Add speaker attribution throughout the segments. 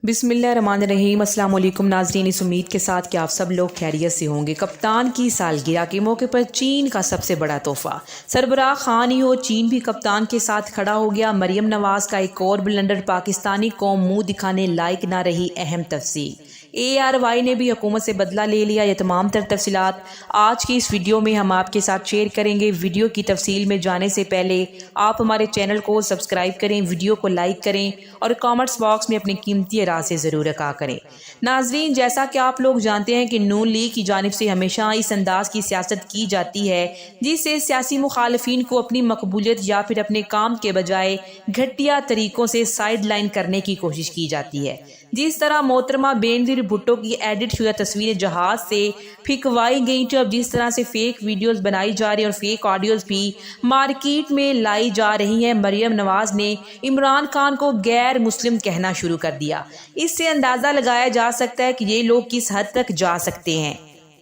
Speaker 1: بسم اللہ الرحمن الرحیم۔ السلام علیکم ناظرین، اس امید کے ساتھ کہ آپ سب لوگ خیریت سے ہوں گے۔ کپتان کی سالگرہ کے موقع پر چین کا سب سے بڑا تحفہ، سربراہ خان ہی ہو چین بھی کپتان کے ساتھ کھڑا ہو گیا۔ مریم نواز کا ایک اور بلنڈر، پاکستانی قوم منہ دکھانے لائق نہ رہی۔ اہم تفصیل، ARY نے بھی حکومت سے بدلہ لے لیا۔ یہ تمام تر تفصیلات آج کی اس ویڈیو میں ہم آپ کے ساتھ شیئر کریں گے۔ ویڈیو کی تفصیل میں جانے سے پہلے آپ ہمارے چینل کو سبسکرائب کریں، ویڈیو کو لائک کریں اور کامنٹس باکس میں اپنی قیمتی رائے سے ضرور آگاہ کریں۔ ناظرین، جیسا کہ آپ لوگ جانتے ہیں کہ نون لیگ کی جانب سے ہمیشہ اس انداز کی سیاست کی جاتی ہے جس سے سیاسی مخالفین کو اپنی مقبولیت یا پھر اپنے کام کے بجائے گھٹیا طریقوں سے سائیڈ لائن کرنے کی کوشش کی جاتی ہے۔ جس طرح محترمہ بینظیر بھٹو کی ایڈٹ شدہ تصویریں جہاز سے پھینکوائی گئیں تھیں، اب جس طرح سے فیک ویڈیوز بنائی جا رہی ہیں اور فیک آڈیوز بھی مارکیٹ میں لائی جا رہی ہیں، مریم نواز نے عمران خان کو غیر مسلم کہنا شروع کر دیا۔ اس سے اندازہ لگایا جا سکتا ہے کہ یہ لوگ کس حد تک جا سکتے ہیں۔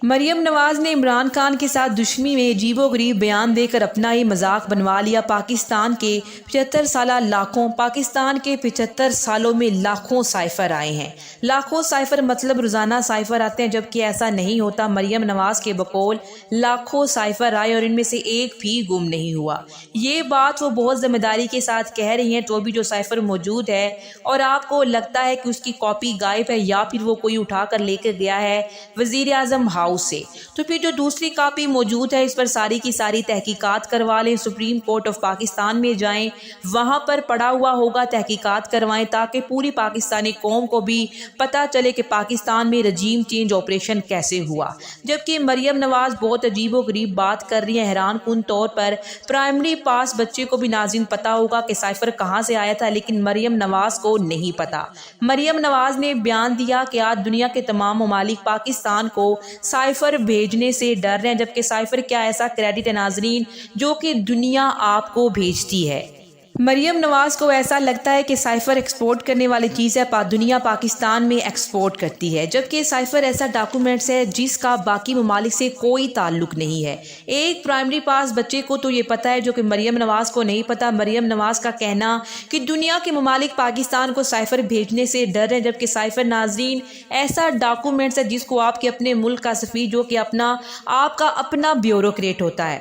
Speaker 1: مریم نواز نے عمران خان کے ساتھ دشمنی میں عجیب و غریب بیان دے کر اپنا ہی مذاق بنوا لیا۔ پاکستان کے 75 سالوں میں لاکھوں سائفر آئے ہیں۔ لاکھوں سائفر مطلب روزانہ سائفر آتے ہیں، جبکہ ایسا نہیں ہوتا۔ مریم نواز کے بقول لاکھوں سائفر آئے اور ان میں سے ایک بھی گم نہیں ہوا۔ یہ بات وہ بہت ذمہ داری کے ساتھ کہہ رہی ہیں۔ تو بھی جو سائفر موجود ہے اور آپ کو لگتا ہے کہ اس کی کاپی غائب ہے یا پھر وہ کوئی اٹھا کر لے کر گیا ہے وزیر اعظم ہاؤس سے، تو پھر جو دوسری کاپی موجود ہے اس پر ساری کی ساری تحقیقات کروا لیں۔ سپریم کورٹ آف پاکستان میں جائیں، وہاں پر پڑا ہوا ہوگا، تحقیقات کروائیں تاکہ پوری پاکستانی قوم کو بھی پتہ چلے کہ پاکستان میں رجیم چینج آپریشن کیسے ہوا۔ جبکہ مریم نواز بہت عجیب و غریب بات کر رہی ہیں حیران کن طور پر۔ پرائمری پاس بچے کو بھی ناظرین پتہ ہوگا کہ سائفر کہاں سے آیا تھا، لیکن مریم نواز کو نہیں پتہ۔ مریم نواز نے بیان دیا کہ آج دنیا کے تمام ممالک پاکستان کو سائفر بھیجنے سے ڈر رہے ہیں، جبکہ سائفر کیا ایسا کریڈٹ ہے ناظرین جو کہ دنیا آپ کو بھیجتی ہے۔ مریم نواز کو ایسا لگتا ہے کہ سائفر ایکسپورٹ کرنے والی چیز ہے، دنیا پاکستان میں ایکسپورٹ کرتی ہے، جبکہ سائفر ایسا ڈاکومنٹس ہے جس کا باقی ممالک سے کوئی تعلق نہیں ہے۔ ایک پرائمری پاس بچے کو تو یہ پتہ ہے جو کہ مریم نواز کو نہیں پتہ۔ مریم نواز کا کہنا کہ دنیا کے ممالک پاکستان کو سائفر بھیجنے سے ڈر رہے ہیں، جبکہ سائفر ناظرین ایسا ڈاکومنٹس ہے جس کو آپ کے اپنے ملک کا سفیر جو کہ آپ کا اپنا بیوروکریٹ ہوتا ہے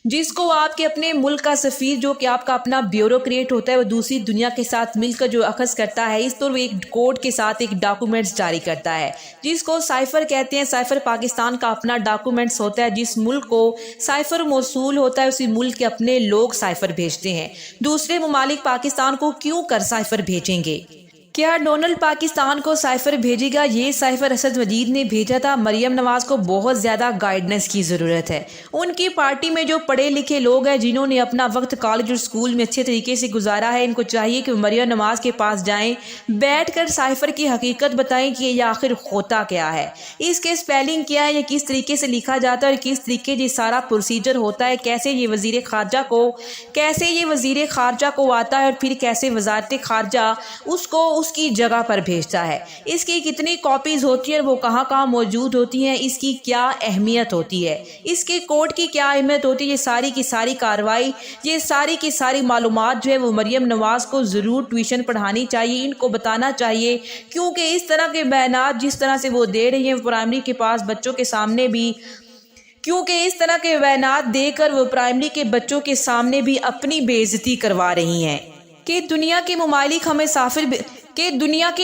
Speaker 1: جس کو آپ کے اپنے ملک کا سفیر جو کہ آپ کا اپنا بیوروکریٹ ہوتا ہے، وہ دوسری دنیا کے ساتھ مل کر جو اخذ کرتا ہے، اس طور وہ ایک کوڈ کے ساتھ ایک ڈاکومنٹس جاری کرتا ہے جس کو سائفر کہتے ہیں۔ سائفر پاکستان کا اپنا ڈاکومنٹس ہوتا ہے۔ جس ملک کو سائفر موصول ہوتا ہے اسی ملک کے اپنے لوگ سائفر بھیجتے ہیں۔ دوسرے ممالک پاکستان کو کیوں کر سائفر بھیجیں گے؟ کیا ڈونلڈ پاکستان کو سائفر بھیجے گا؟ یہ سائفر اسد مجید نے بھیجا تھا۔ مریم نواز کو بہت زیادہ گائیڈنس کی ضرورت ہے۔ ان کی پارٹی میں جو پڑھے لکھے لوگ ہیں جنہوں نے اپنا وقت کالج اور سکول میں اچھے طریقے سے گزارا ہے، ان کو چاہیے کہ مریم نواز کے پاس جائیں، بیٹھ کر سائفر کی حقیقت بتائیں کہ یہ آخر ہوتا کیا ہے، اس کے اسپیلنگ کیا ہے، یہ کس طریقے سے لکھا جاتا ہے اور کس طریقے سے سارا پروسیجر ہوتا ہے، کیسے یہ وزیر خارجہ کو آتا ہے اور پھر کیسے وزارت خارجہ اس کو اس کی جگہ پر بھیجتا ہے، اس کی کتنی کاپیز ہوتی ہیں، وہ کہاں کہاں موجود ہوتی ہیں، اس کی کیا اہمیت ہوتی ہے، اس کے کوڈ کی کیا اہمیت ہوتی ہے۔ یہ ساری کی ساری کارروائی، یہ ساری کی ساری معلومات جو ہے وہ مریم نواز کو ضرور ٹیوشن پڑھانی چاہیے، ان کو بتانا چاہیے، کیونکہ اس طرح کے بیانات جس طرح سے وہ دے رہی ہیں پرائمری کے پاس بچوں کے سامنے بھی، کیونکہ اس طرح کے بیانات دے کر وہ پرائمری کے بچوں کے سامنے بھی اپنی بے عزتی کروا رہی ہیں کہ دنیا کے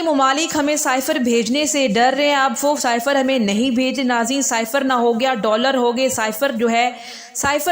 Speaker 1: ممالک ہمیں سائفر بھیجنے سے ڈر رہے ہیں، اب وہ سائفر ہمیں نہیں بھیج۔ ناظرین، سائفر نہ ہو گیا ڈالر ہو گئے، سائفر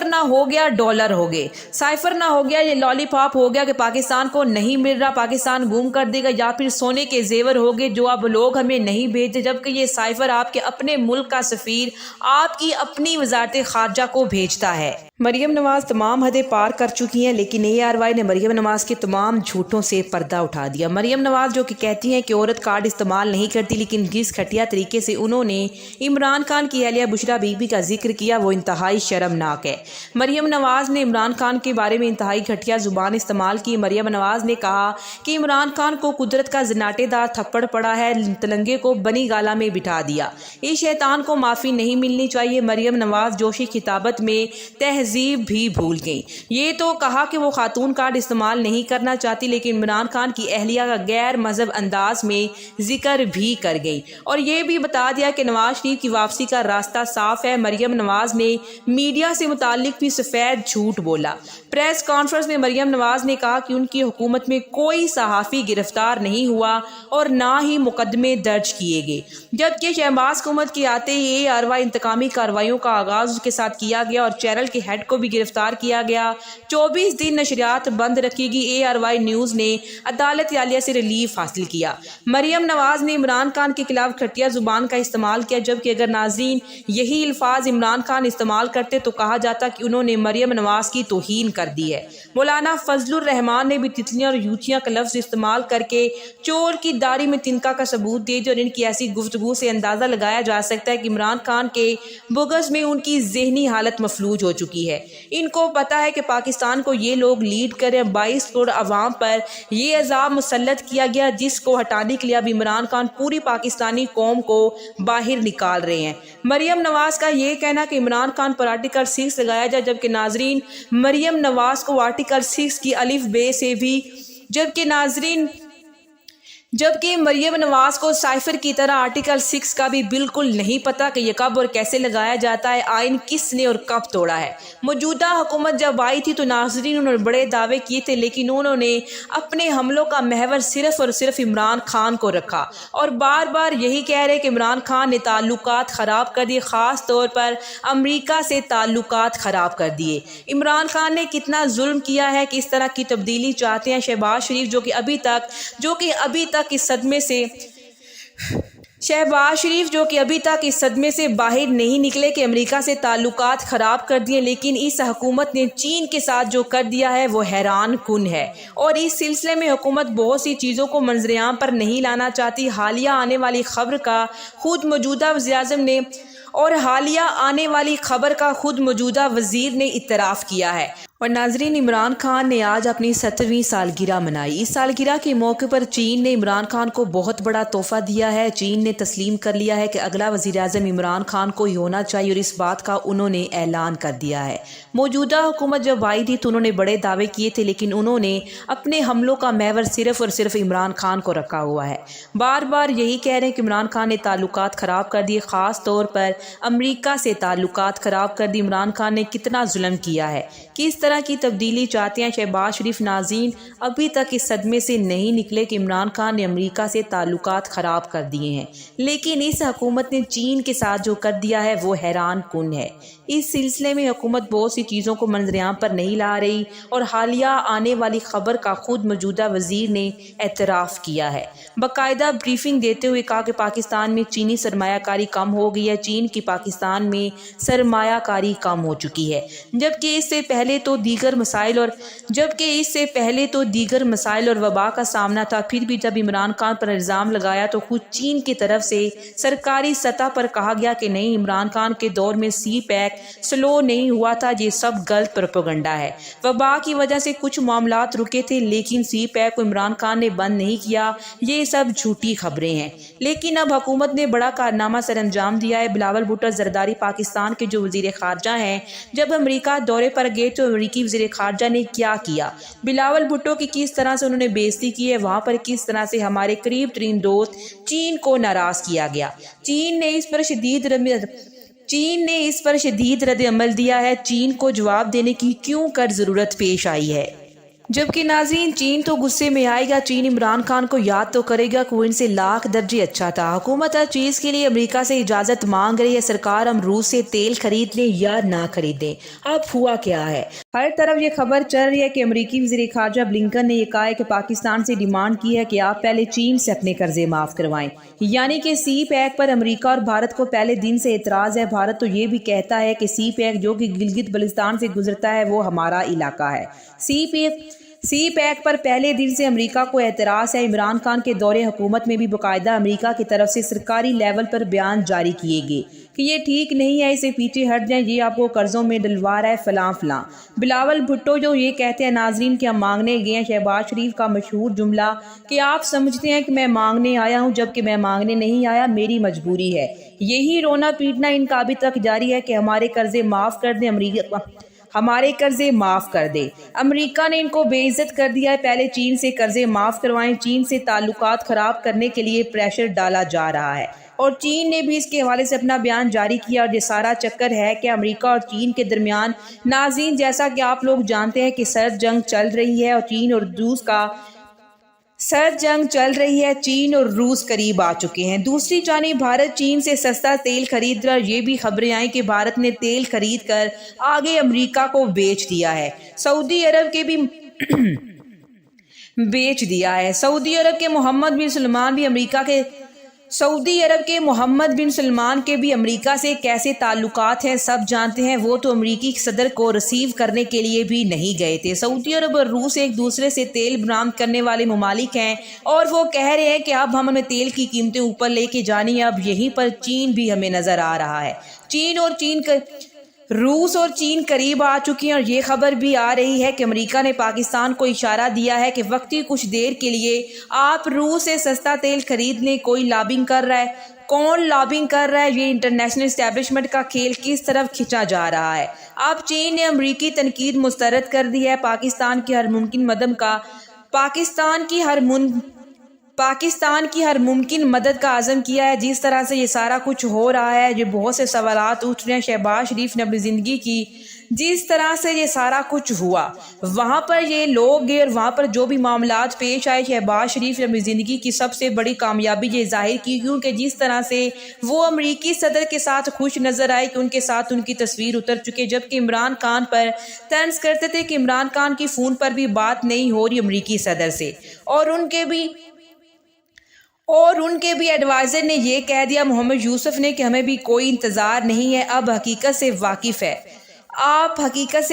Speaker 1: نہ ہو گیا ڈالر ہو گئے، سائفر نہ ہو گیا یہ لالی پاپ ہو گیا کہ پاکستان کو نہیں مل رہا، پاکستان گم کر دے گا، یا پھر سونے کے زیور ہو گئے جو اب لوگ ہمیں نہیں بھیجتے، جبکہ یہ سائفر آپ کے اپنے ملک کا سفیر آپ کی اپنی وزارت خارجہ کو بھیجتا ہے۔ مریم نواز تمام حدیں پار کر چکی ہیں، لیکن ARY نے مریم نواز کے تمام جھوٹوں سے پردہ اٹھا دیا۔ مریم نواز جو کہ کہتی ہیں کہ عورت کارڈ استعمال نہیں کرتی، لیکن جس گھٹیا طریقے سے انہوں نے عمران خان کی اہلیہ بشریٰ بی بی کا ذکر کیا وہ انتہائی شرمناک دردناک ہے۔ مریم نواز نے عمران خان کے بارے میں انتہائی گھٹیا زبان استعمال کی۔ مریم نواز نے کہا کہ عمران خان کو قدرت کا زناٹے دار تھپڑ پڑا ہے، تلنگے کو بنی گالا میں بٹھا دیا۔ اس شیطان کو معافی نہیں ملنی چاہیے۔ مریم نواز جوشی خطابت میں تہذیب بھی بھول گئی۔ یہ تو کہا کہ وہ خاتون کارڈ استعمال نہیں کرنا چاہتی، لیکن عمران خان کی اہلیہ کا غیر مہذب انداز میں ذکر بھی کر گئی اور یہ بھی بتا دیا کہ نواز شریف کی واپسی کا راستہ صاف ہے۔ مریم نواز نے میڈیا سے متعلق بھی سفید جھوٹ بولا۔ پریس کانفرنس میں مریم نواز نے کہا کہ ان کی حکومت میں کوئی صحافی گرفتار نہیں ہوا اور نہ ہی مقدمے درج کیے گئے، جبکہ شہباز حکومت کے آتے ہی ARY انتقامی کارروائیوں کا آغاز اس کے ساتھ کیا گیا اور چینل کے ہیڈ کو بھی گرفتار کیا گیا۔ 24 دن نشریات بند رکھے گی۔ ARY نیوز نے عدالت عالیہ سے ریلیف حاصل کیا۔ مریم نواز نے عمران خان کے خلاف گھٹیا زبان کا استعمال کیا، جبکہ اگر ناظرین یہی الفاظ عمران خان استعمال کرتے تو کہا جاتا کہ انہوں نے مریم نواز کی توہین کر دی ہے۔ مولانا فضل الرحمان نے بھی تتلیاں اور یوتیاں کا لفظ استعمال کر کے چور کی داڑھی میں تنکا کا ثبوت دے دیا اور ان کی ایسی گفتگو سے اندازہ لگایا جا سکتا ہے کہ عمران خان کے بغض میں ان کی ذہنی حالت مفلوج ہو چکی ہے۔ ان کو پتہ ہے کہ پاکستان کو یہ لوگ لیڈ کریں۔ 22 کروڑ عوام پر یہ عذاب مسلط کیا گیا جس کو ہٹانے کے لیے اب عمران خان پوری پاکستانی قوم کو باہر نکال رہے ہیں۔ مریم نواز کا یہ کہنا کہ عمران خان پر آرٹیکل 6 لگایا جائے، جبکہ ناظرین مریم نواز کو آرٹیکل 6 کی الف بے سے بھی جبکہ مریم نواز کو سائفر کی طرح آرٹیکل 6 کا بھی بالکل نہیں پتہ کہ یہ کب اور کیسے لگایا جاتا ہے، آئین کس نے اور کب توڑا ہے۔ موجودہ حکومت جب آئی تھی تو ناظرین انہوں نے بڑے دعوے کیے تھے، لیکن انہوں نے اپنے حملوں کا محور صرف اور صرف عمران خان کو رکھا اور بار بار یہی کہہ رہے کہ عمران خان نے تعلقات خراب کر دیے، خاص طور پر امریکہ سے تعلقات خراب کر دیے۔ عمران خان نے کتنا ظلم کیا ہے کہ اس طرح کی تبدیلی چاہتے ہیں۔ شہباز شریف جو کہ ابھی تک اس صدمے سے باہر نہیں نکلے کہ امریکہ سے تعلقات خراب کر دیے، لیکن اس حکومت نے چین کے ساتھ جو کر دیا ہے وہ حیران کن ہے اور اس سلسلے میں حکومت بہت سی چیزوں کو منظر عام پر نہیں لانا چاہتی۔ حالیہ آنے والی خبر کا خود موجودہ وزیر نے اعتراف کیا ہے۔ اور ناظرین، عمران خان نے آج اپنی 70ویں سالگرہ منائی۔ اس سالگرہ کے موقع پر چین نے عمران خان کو بہت بڑا تحفہ دیا ہے۔ چین نے تسلیم کر لیا ہے کہ اگلا وزیر اعظم عمران خان کو ہی ہونا چاہیے اور اس بات کا انہوں نے اعلان کر دیا ہے۔ موجودہ حکومت جب آئی تھی تو انہوں نے بڑے دعوے کیے تھے، لیکن انہوں نے اپنے حملوں کا محور صرف اور صرف عمران خان کو رکھا ہوا ہے۔ بار بار یہی کہہ رہے ہیں کہ عمران خان نے تعلقات خراب کر دیے، خاص طور پر امریکہ سے تعلقات خراب کر دی۔ عمران خان نے کتنا ظلم کیا ہے، کس طرح کی تبدیلی چاہتے ہیں شہباز شریف۔ ناظرین ابھی تک اس صدمے سے نہیں نکلے کہ عمران خان نے امریکہ سے تعلقات خراب کر دیے ہیں، لیکن اس حکومت نے چین کے ساتھ جو کر دیا ہے وہ حیران کن ہے۔ اس سلسلے میں حکومت بہت سی چیزوں کو منظر عام پر نہیں لا رہی اور حالیہ آنے والی خبر کا خود موجودہ وزیر نے اعتراف کیا ہے۔ باقاعدہ بریفنگ دیتے ہوئے کہا کہ پاکستان میں چینی سرمایہ کاری کم ہو گئی ہے، چین کی پاکستان میں سرمایہ کاری کم ہو چکی ہے، جبکہ اس سے پہلے تو دیگر مسائل اور وبا کا سامنا تھا۔ پھر بھی جب عمران خان پر الزام لگایا تو خود چین کی طرف سے سرکاری سطح پر کہا گیا کہ نہیں، عمران خان کے دور میں سی پیک سلو نہیں ہوا تھا، یہ سب غلط پروپیگنڈا ہے۔ وبا کی وجہ سے کچھ معاملات رکے تھے، لیکن سی پیک کو عمران خان نے بند نہیں کیا، یہ سب جھوٹی خبریں ہیں۔ لیکن اب حکومت نے بڑا کارنامہ سر انجام دیا ہے۔ بلاول بھٹو زرداری پاکستان کے جو وزیر خارجہ ہیں، جب امریکہ دورے پر گئے تو امریکی وزیر خارجہ نے کیا کیا، بلاول بھٹو کی کس طرح سے انہوں نے بےعزتی کی ہے، وہاں پر کس طرح سے ہمارے قریب ترین دوست چین کو ناراض کیا گیا۔ چین نے اس پر شدید رد عمل دیا ہے۔ چین کو جواب دینے کی کیوں کر ضرورت پیش آئی ہے؟ جبکہ ناظرین چین تو غصے میں آئے گا، چین عمران خان کو یاد تو کرے گا کہ وہ ان سے لاکھ درجے اچھا تھا۔ حکومت ہر چیز کے لیے امریکہ سے اجازت مانگ رہی ہے، سرکار ہم روس سے تیل خرید لیں یا نہ خریدیں۔ اب ہوا کیا ہے؟ ہر طرف یہ خبر چل رہی ہے کہ امریکی وزیر خارجہ بلنکن نے یہ کہا ہے کہ پاکستان سے ڈیمانڈ کی ہے کہ آپ پہلے چین سے اپنے قرضے معاف کروائیں، یعنی کہ سی پیک پر امریکہ اور بھارت کو پہلے دن سے اعتراض ہے۔ بھارت تو یہ بھی کہتا ہے کہ سی پیک جو کہ گلگت بلتستان سے گزرتا ہے وہ ہمارا علاقہ ہے۔ سی پیک پر پہلے دن سے امریکہ کو اعتراض ہے۔ عمران خان کے دور حکومت میں بھی باقاعدہ امریکہ کی طرف سے سرکاری لیول پر بیان جاری کیے گئے کہ یہ ٹھیک نہیں ہے، اسے پیچھے ہٹ جائیں، یہ آپ کو قرضوں میں ڈلوا رہا ہے، فلاں فلاں۔ بلاول بھٹو جو یہ کہتے ہیں ناظرین کہ ہم مانگنے گئے ہیں، شہباز شریف کا مشہور جملہ کہ آپ سمجھتے ہیں کہ میں مانگنے آیا ہوں جبکہ میں مانگنے نہیں آیا، میری مجبوری ہے۔ یہی رونا پیٹنا ان کا ابھی تک جاری ہے کہ ہمارے قرضے معاف کر دیں، ہمارے قرضے معاف کر دے۔ امریکہ نے ان کو بے عزت کر دیا ہے، پہلے چین سے قرضے معاف کروائیں۔ چین سے تعلقات خراب کرنے کے لیے پریشر ڈالا جا رہا ہے اور چین نے بھی اس کے حوالے سے اپنا بیان جاری کیا، اور یہ سارا چکر ہے کہ امریکہ اور چین کے درمیان ناظرین جیسا کہ آپ لوگ جانتے ہیں کہ سرد جنگ چل رہی ہے اور چین اور روس قریب آ چکے ہیں۔ دوسری جانب بھارت چین سے سستا تیل خرید رہا ہے، یہ بھی خبریں آئیں کہ بھارت نے تیل خرید کر آگے امریکہ کو بیچ دیا ہے۔ سعودی عرب کے بھی بیچ دیا ہے۔ سعودی عرب کے محمد بن سلمان کے بھی امریکہ سے کیسے تعلقات ہیں سب جانتے ہیں، وہ تو امریکی صدر کو ریسیو کرنے کے لیے بھی نہیں گئے تھے۔ سعودی عرب اور روس ایک دوسرے سے تیل برآمد کرنے والے ممالک ہیں اور وہ کہہ رہے ہیں کہ اب ہمیں تیل کی قیمتیں اوپر لے کے جانی ہے۔ اب یہیں پر چین بھی ہمیں نظر آ رہا ہے۔ روس اور چین قریب آ چکی ہیں اور یہ خبر بھی آ رہی ہے کہ امریکہ نے پاکستان کو اشارہ دیا ہے کہ وقتی کچھ دیر کے لیے آپ روس سے سستا تیل خرید لیں۔ کوئی لابنگ کر رہا ہے، کون لابنگ کر رہا ہے، یہ انٹرنیشنل اسٹیبلشمنٹ کا کھیل کس طرف کھینچا جا رہا ہے۔ اب چین نے امریکی تنقید مسترد کر دی ہے، پاکستان کی ہر ممکن مدد کا عزم کیا ہے۔ جس طرح سے یہ سارا کچھ ہو رہا ہے، یہ بہت سے سوالات اٹھ رہے ہیں۔ شہباز شریف نے اپنی زندگی کی جس طرح سے یہ سارا کچھ ہوا، وہاں پر یہ لوگ گئے اور وہاں پر جو بھی معاملات پیش آئے، شہباز شریف نے اپنی زندگی کی سب سے بڑی کامیابی یہ ظاہر کی، کیونکہ جس طرح سے وہ امریکی صدر کے ساتھ خوش نظر آئے کہ ان کے ساتھ ان کی تصویر اتر چکے، جبکہ عمران خان پر طنز کرتے تھے کہ عمران خان کی فون پر بھی بات نہیں ہو رہی امریکی صدر سے، اور ان کے بھی ایڈوائزر نے یہ کہہ دیا، محمد یوسف نے، کہ ہمیں بھی کوئی انتظار نہیں ہے، اب حقیقت سے واقف ہے۔ آپ حقیقت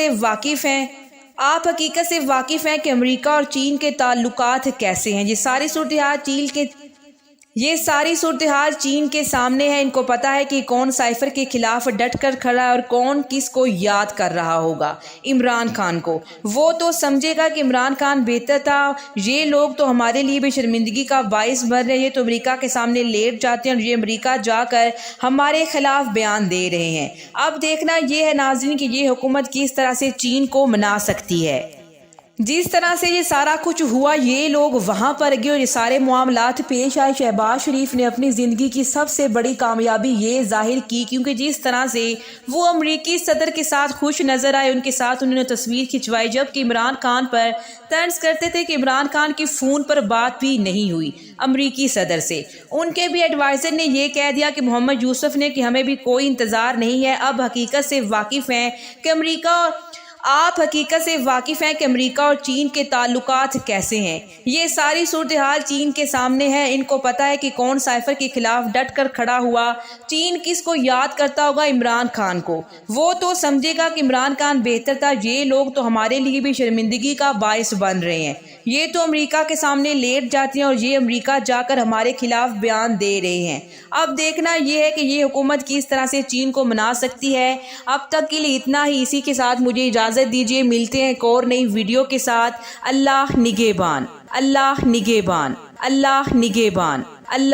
Speaker 1: سے واقف ہیں کہ امریکہ اور چین کے تعلقات کیسے ہیں۔ یہ ساری صورتحال چین کے سامنے ہے۔ ان کو پتا ہے کہ کون سائفر کے خلاف ڈٹ کر کھڑا ہے اور کون کس کو یاد کر رہا ہوگا۔ عمران خان کو وہ تو سمجھے گا کہ عمران خان بہتر تھا، یہ لوگ تو ہمارے لیے بھی شرمندگی کا باعث بن رہے ہیں، یہ تو امریکہ کے سامنے لیٹ جاتے ہیں اور یہ امریکہ جا کر ہمارے خلاف بیان دے رہے ہیں۔ اب دیکھنا یہ ہے ناظرین کہ یہ حکومت کس طرح سے چین کو منا سکتی ہے۔ جس طرح سے یہ سارا کچھ ہوا، یہ لوگ وہاں پر گئے اور یہ سارے معاملات پیش آئے۔ شہباز شریف نے اپنی زندگی کی سب سے بڑی کامیابی یہ ظاہر کی، کیونکہ جس طرح سے وہ امریکی صدر کے ساتھ خوش نظر آئے، ان کے ساتھ انہوں نے تصویر کھنچوائی، جبکہ عمران خان پر طنز کرتے تھے کہ عمران خان کی فون پر بات بھی نہیں ہوئی امریکی صدر سے۔ ان کے بھی ایڈوائزر نے یہ کہہ دیا کہ محمد یوسف نے کہ ہمیں بھی کوئی انتظار نہیں ہے، اب حقیقت سے واقف ہیں کہ امریکہ اور چین کے تعلقات کیسے ہیں۔ یہ ساری صورتحال چین کے سامنے ہے، ان کو پتا ہے کہ کون سائفر کے خلاف ڈٹ کر کھڑا ہوا۔ چین کس کو یاد کرتا ہوگا؟ عمران خان کو، وہ تو سمجھے گا کہ عمران خان بہتر تھا، یہ لوگ تو ہمارے لیے بھی شرمندگی کا باعث بن رہے ہیں، یہ تو امریکہ کے سامنے لیٹ جاتے ہیں اور یہ امریکہ جا کر ہمارے خلاف بیان دے رہے ہیں۔ اب دیکھنا یہ ہے کہ یہ حکومت کس طرح سے چین کو منا سکتی ہے۔ اب تک کے لیے اتنا ہی، اسی کے ساتھ مجھے اجازت دیجیے، ملتے ہیں ایک اور نئی ویڈیو کے ساتھ۔ اللہ نگہبان، اللہ نگہبان، اللہ نگہبان، اللہ